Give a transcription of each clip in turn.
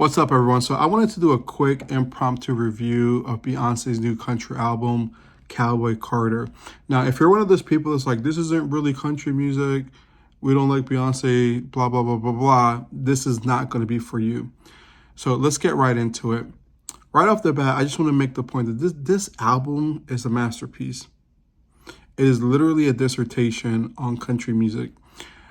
What's up, everyone? So I wanted to do a quick impromptu review of Beyonce's new country album, Cowboy Carter. Now, if you're one of those people that's like, this isn't really country music, we don't like Beyonce, blah, blah, blah, blah, blah, this is not going to be for you. So let's get right into it. Right off the bat, I just want to make the point that this album is a masterpiece. It is literally a dissertation on country music.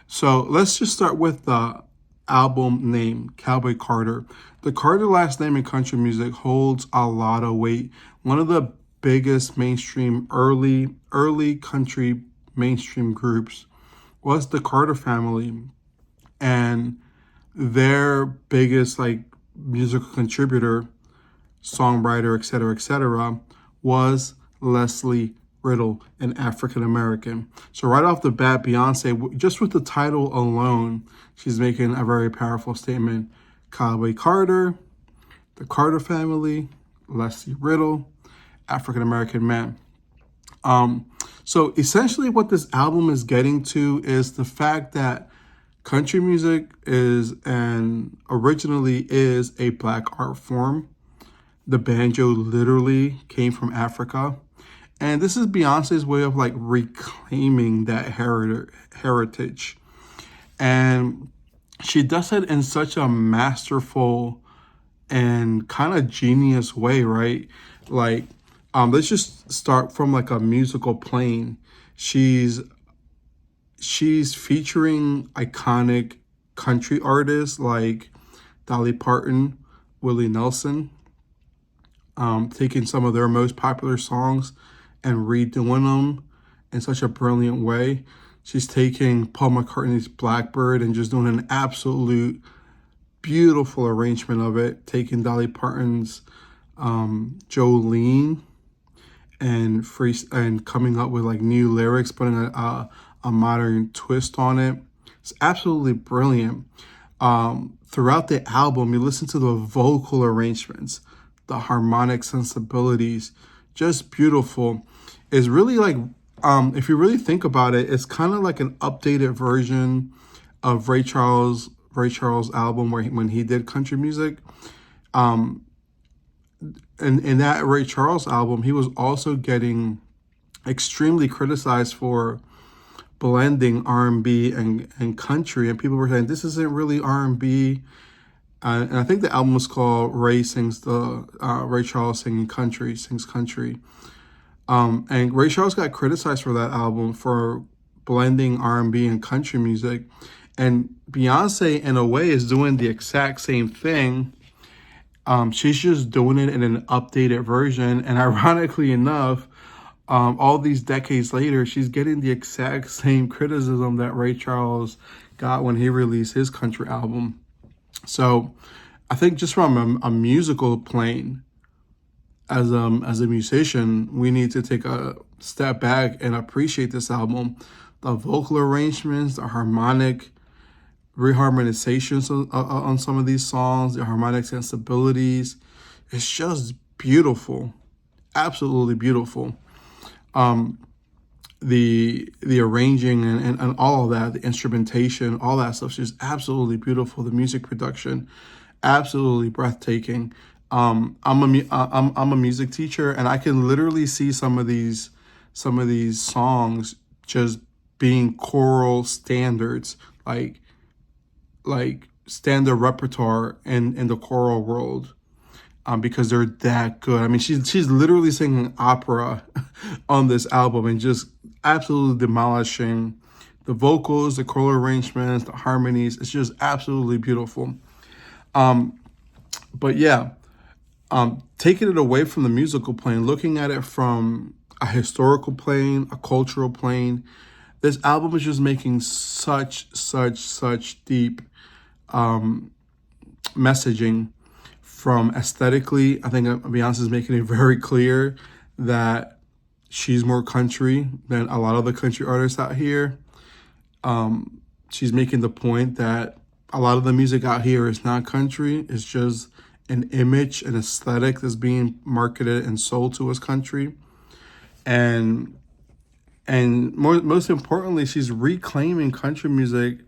So let's just start with the album name, Cowboy Carter. The Carter last name in country music holds a lot of weight. One of the biggest mainstream early country mainstream groups was the Carter family, and their biggest musical contributor, songwriter, etc., was Leslie Riddle, an African American. So right off the bat, Beyonce, just with the title alone, she's making a very powerful statement. Cowboy Carter, the Carter family, Leslie Riddle, African American man. So essentially what this album is getting to is the fact that country music is and originally is a black art form. The banjo literally came from Africa. And this is Beyonce's way of reclaiming that heritage. And she does it in such a masterful and kind of genius way, right? Let's just start from a musical plane. She's featuring iconic country artists like Dolly Parton, Willie Nelson, taking some of their most popular songs and redoing them in such a brilliant way. She's taking Paul McCartney's Blackbird and just doing an absolute beautiful arrangement of it, taking Dolly Parton's Jolene and coming up with new lyrics, putting a modern twist on it. It's absolutely brilliant. Throughout the album, you listen to the vocal arrangements, the harmonic sensibilities, just beautiful. It's really if you really think about it, it's kind of like an updated version of Ray Charles' album when he did country music. In that Ray Charles album, he was also getting extremely criticized for blending R&B and country, and people were saying this isn't really R&B. And I think the album was called Ray Charles Sings Country. And Ray Charles got criticized for that album for blending R&B and country music. And Beyonce, in a way, is doing the exact same thing. She's just doing it in an updated version. And ironically enough, all these decades later, she's getting the exact same criticism that Ray Charles got when he released his country album. So I think just from a musical plane, as a musician, we need to take a step back and appreciate this album. The vocal arrangements, the harmonic reharmonizations on some of these songs, the harmonic sensibilities. It's just beautiful, absolutely beautiful. The arranging and all of that, the instrumentation, all that stuff is just absolutely beautiful. The music production, absolutely breathtaking. I'm a music teacher, and I can literally see some of these songs just being choral standards, like standard repertoire in the choral world, because they're that good. I mean, she's literally singing opera on this album and just absolutely demolishing the vocals, the choral arrangements, the harmonies. It's just absolutely beautiful. But yeah. Taking it away from the musical plane, looking at it from a historical plane, a cultural plane, this album is just making such deep messaging. From aesthetically, I think Beyonce is making it very clear that she's more country than a lot of the country artists out here. She's making the point that a lot of the music out here is not country. It's just an image, an aesthetic that's being marketed and sold to as country. And most importantly, she's reclaiming country music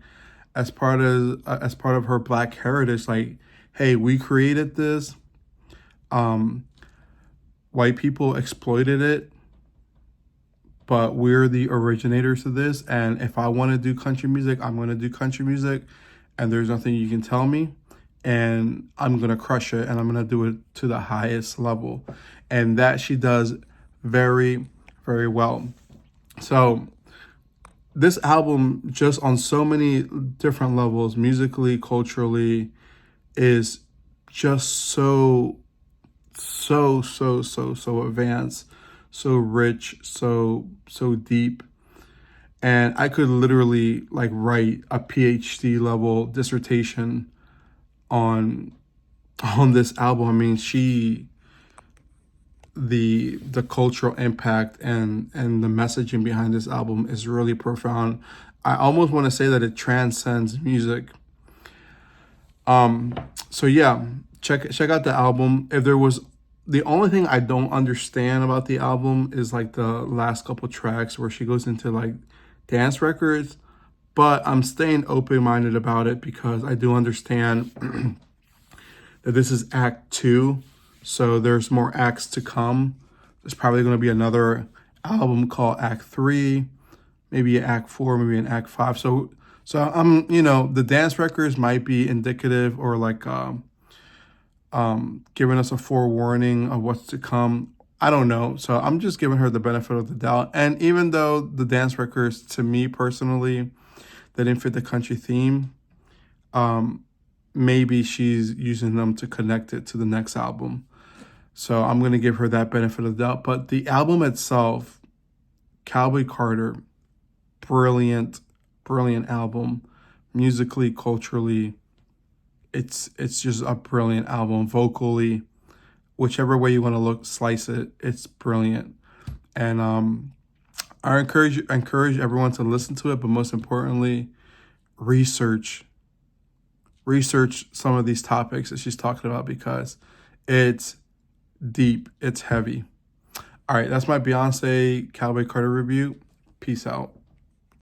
as part of her Black heritage. hey, we created this. White people exploited it, but we're the originators of this. And if I want to do country music, I'm going to do country music, and there's nothing you can tell me. And I'm going to crush it, and I'm going to do it to the highest level. And that she does very, very well. So this album, just on so many different levels, musically, culturally, is just so advanced, so rich, so deep. And I could literally like write a PhD level dissertation on this album. I mean, the cultural impact and the messaging behind this album is really profound. I almost want to say that it transcends music. So yeah, check out the album. If there was the only thing I don't understand about the album is like the last couple tracks where she goes into like dance records, but I'm staying open-minded about it because I do understand that this is Act 2, so there's more acts to come. There's probably going to be another album called Act 3, maybe an Act 4, maybe an Act 5. So I'm, the dance records might be indicative or like giving us a forewarning of what's to come. I don't know. So I'm just giving her the benefit of the doubt. And even though the dance records, to me personally, they didn't fit the country theme, maybe she's using them to connect it to the next album. So I'm going to give her that benefit of the doubt. But the album itself, Cowboy Carter, brilliant album. Musically, culturally, it's just a brilliant album. Vocally, whichever way you want to slice it, it's brilliant. And I encourage everyone to listen to it, but most importantly, research some of these topics that she's talking about because it's deep, it's heavy. All right, that's my Beyoncé Cowboy Carter review. Peace out.